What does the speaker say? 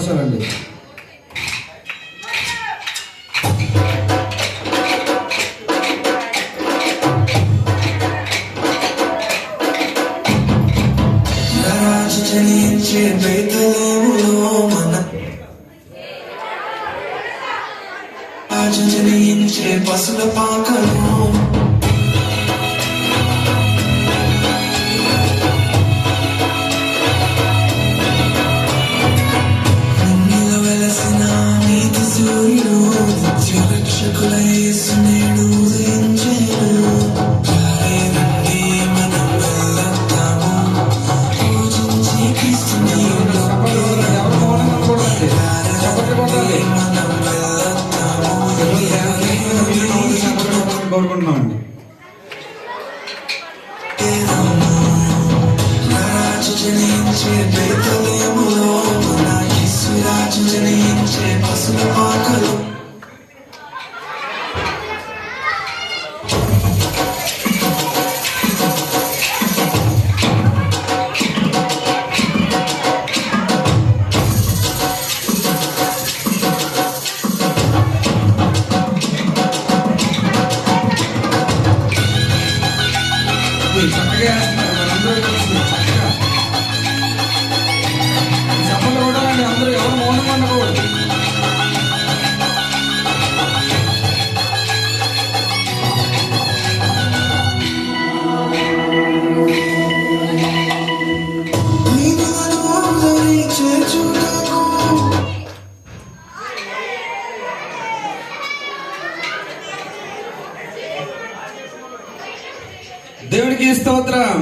కనపరచాలండి. జనించే బెత్లెహేములో మన రాజు జనించే పశుల పాకలో నిన్నుల వెలసిన నీతి సూర్యుడు నిత్య రక్షకుల యేసు నేడు ఉదయించెను. కోరుకుంటున్నామండి. రాజు జనించే బెత్లెహేములో మన యేసు రాజు జనించే పశుల పాకలో చక్కగా వేస్తున్నారు. మనందరూ చక్కగా చప్పట్లు కొట్టాలండి. అందరూ ఎవరు మౌనంగా ఉండకూడదు. దేవుడికి స్తోత్రం.